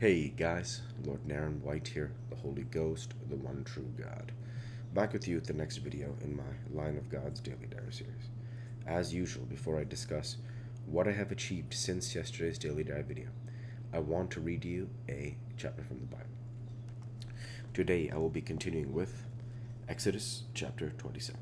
Hey guys, Lord Naren White here, the Holy Ghost, the one true God. Back with you with the next video in my Line of God's Daily Diary series. As usual, before I discuss what I have achieved since yesterday's Daily Diary video, I want to read you a chapter from the Bible. Today I will be continuing with Exodus chapter 27.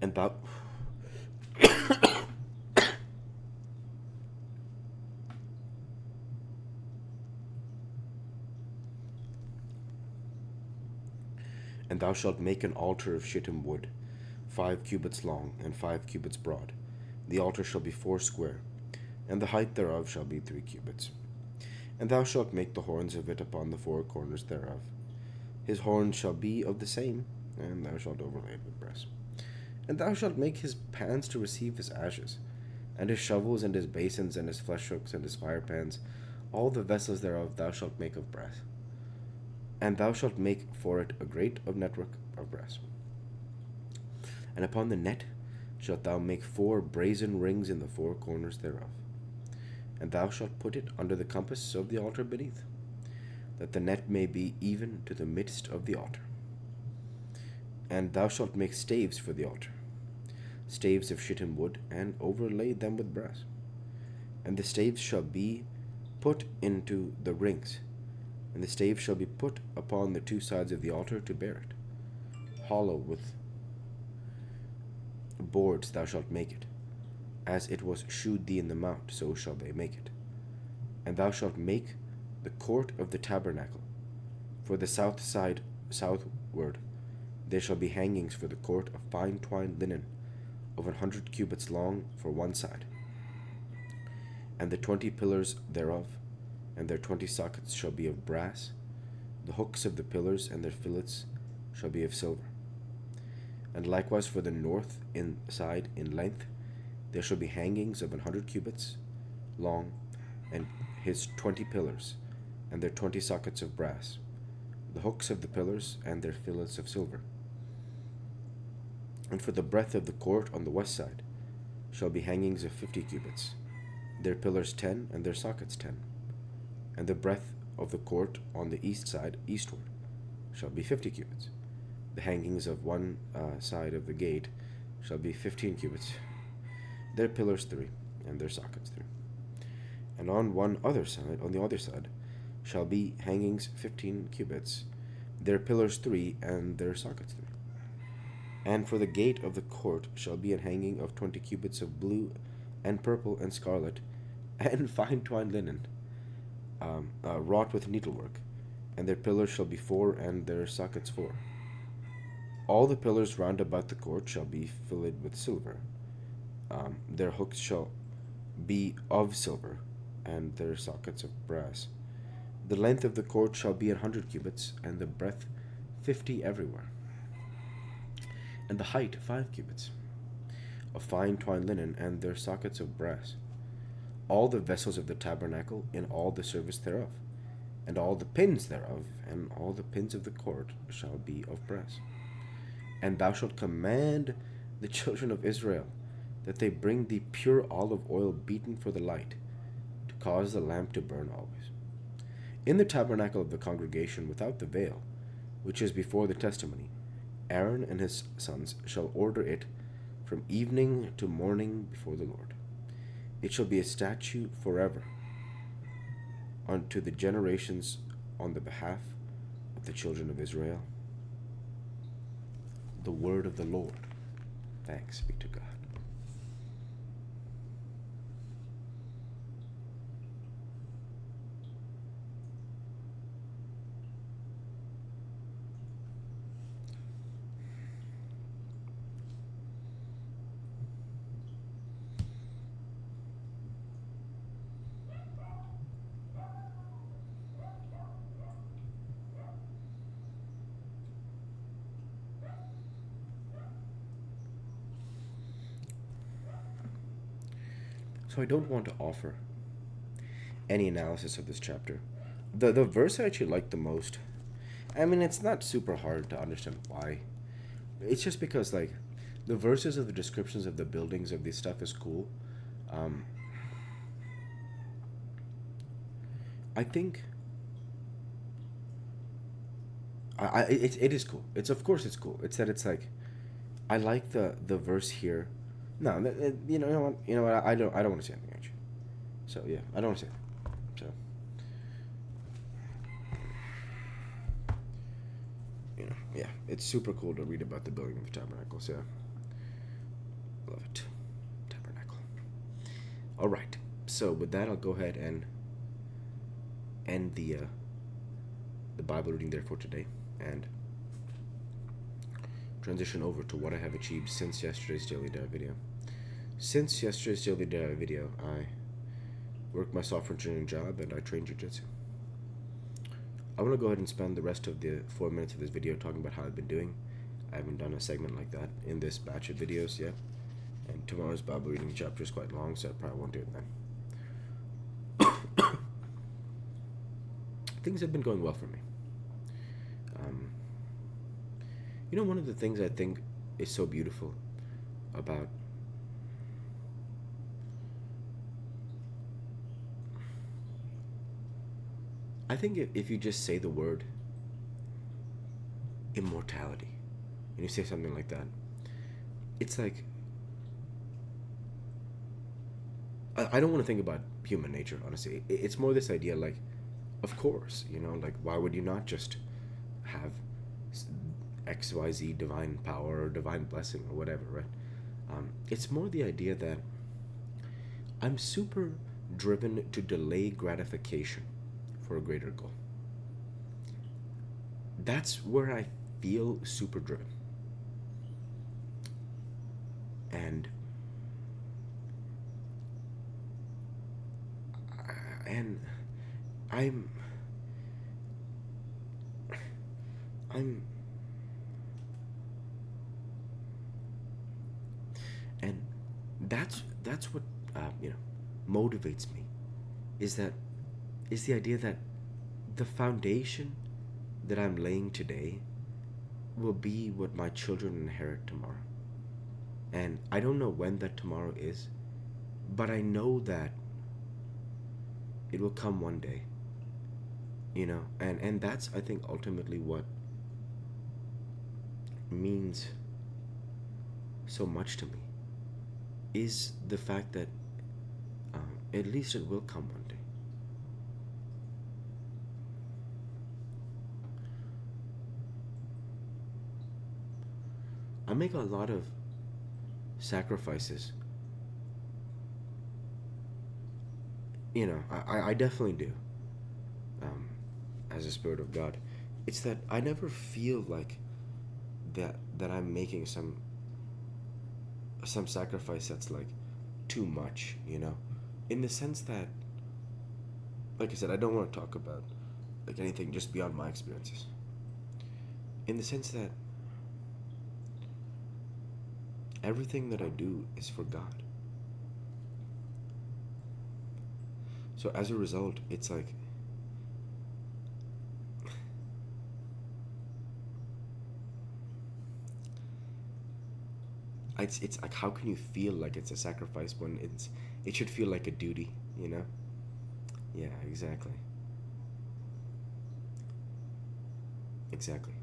And thou And thou shalt make an altar of shittim wood, 5 cubits long, and 5 cubits broad. The altar shall be 4 square, and the height thereof shall be 3 cubits. And thou shalt make the horns of it upon the 4 corners thereof. His horns shall be of the same, and thou shalt overlay it with brass. And thou shalt make his pans to receive his ashes, and his shovels, and his basins, and his flesh hooks, and his fire pans. All the vessels thereof thou shalt make of brass. And thou shalt make for it a grate of network of brass. And upon the net shalt thou make 4 brazen rings in the 4 corners thereof. And thou shalt put it under the compass of the altar beneath, that the net may be even to the midst of the altar. And thou shalt make staves for the altar, staves of shittim wood, and overlay them with brass. And the staves shall be put into the rings, and the stave shall be put upon the 2 sides of the altar to bear it. Hollow with boards thou shalt make it, as it was shewed thee in the mount, so shall they make it. And thou shalt make the court of the tabernacle. For the south side southward there shall be hangings for the court of fine twined linen, of 100 cubits long for one side. And the 20 pillars thereof, and their 20 sockets shall be of brass. The hooks of the pillars and their fillets shall be of silver. And likewise for the north side in length there shall be hangings of 100 cubits long, and his 20 pillars, and their 20 sockets of brass. The hooks of the pillars and their fillets of silver. And for the breadth of the court on the west side shall be hangings of 50 cubits, their pillars 10, and their sockets 10. And the breadth of the court on the east side eastward shall be 50 cubits. The hangings of one side of the gate shall be 15 cubits, their pillars 3, and their sockets 3. And on the other side, shall be hangings 15 cubits, their pillars 3, and their sockets 3. And for the gate of the court shall be an hanging of 20 cubits of blue, and purple, and scarlet, and fine twined linen, wrought with needlework, and their pillars shall be 4, and their sockets 4. All the pillars round about the court shall be filled with silver. Their hooks shall be of silver, and their sockets of brass. The length of the court shall be 100 cubits, and the breadth 50 everywhere, and the height 5 cubits, of fine twined linen, and their sockets of brass. All the vessels of the tabernacle in all the service thereof, and all the pins thereof, and all the pins of the court shall be of brass. And thou shalt command the children of Israel that they bring thee pure olive oil beaten for the light, to cause the lamp to burn always. In the tabernacle of the congregation without the veil, which is before the testimony, Aaron and his sons shall order it from evening to morning before the Lord. It shall be a statute forever unto the generations on the behalf of the children of Israel. The word of the Lord. Thanks be to God. So I don't want to offer any analysis of this chapter. The verse I actually like the most I mean, it's not super hard to understand why. It's just because, like, the verses of the descriptions of the buildings of this stuff is cool. Um, I think it is cool. It's of course it's cool. It's that it's like I like the verse here. No, you know what, I don't want to say anything actually. So yeah, I don't want to say anything. So yeah, it's super cool to read about the building of the tabernacles. Yeah, love it, tabernacle. All right. So with that, I'll go ahead and end the Bible reading there for today, and transition over to what I have achieved since yesterday's daily dive video. Since yesterday's daily dive video, I worked my software engineering job and I trained jiu-jitsu. I want to go ahead and spend the rest of the 4 minutes of this video talking about how I've been doing. I haven't done a segment like that in this batch of videos yet, and tomorrow's Bible reading chapter is quite long, so I probably won't do it then. Things have been going well for me. Um, one of the things I think is so beautiful about I think if you just say the word immortality and you say something like that, it's like I don't want to think about human nature, honestly. It's more this idea, like, of course, like, why would you not just have XYZ divine power or divine blessing or whatever, right? It's more the idea that I'm super driven to delay gratification for a greater goal. That's where I feel super driven. And and I'm I'm and that's what motivates me, is the idea that the foundation that I'm laying today will be what my children inherit tomorrow. And I don't know when that tomorrow is, but I know that it will come one day. And that's, I think, ultimately what means so much to me, is the fact that at least it will come one day. I make a lot of sacrifices. I definitely do. As a spirit of God, it's that I never feel like that I'm making some sacrifice that's like too much, in the sense that, like I said, I don't want to talk about like anything just beyond my experiences. In the sense that everything that I do is for God. So as a result, it's like it's like, how can you feel like it's a sacrifice when it should feel like a duty? Yeah, exactly. Exactly.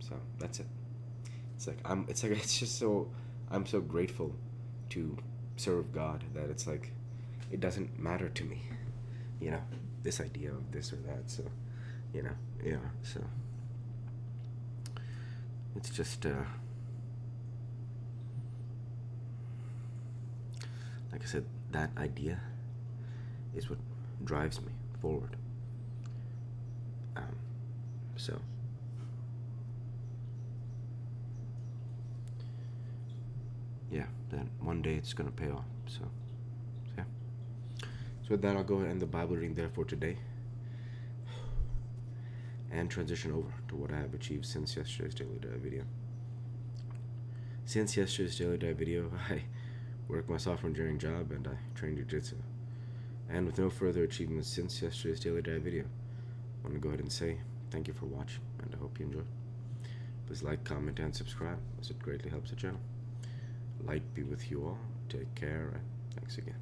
So that's it. It's just so, I'm so grateful to serve God that it's like it doesn't matter to me, you know, this idea of this or that. So, yeah. So it's just like I said, that idea is what drives me forward. So yeah, then one day it's gonna pay off. So yeah. So with that, I'll go ahead and end the Bible reading there for today, and transition over to what I have achieved since yesterday's daily dive video. Since yesterday's daily dive video, I work my software engineering job, and I train jiu-jitsu. And with no further achievements since yesterday's daily dive video, I want to go ahead and say thank you for watching, and I hope you enjoyed. Please like, comment, and subscribe, as it greatly helps the channel. Light be with you all. Take care, and thanks again.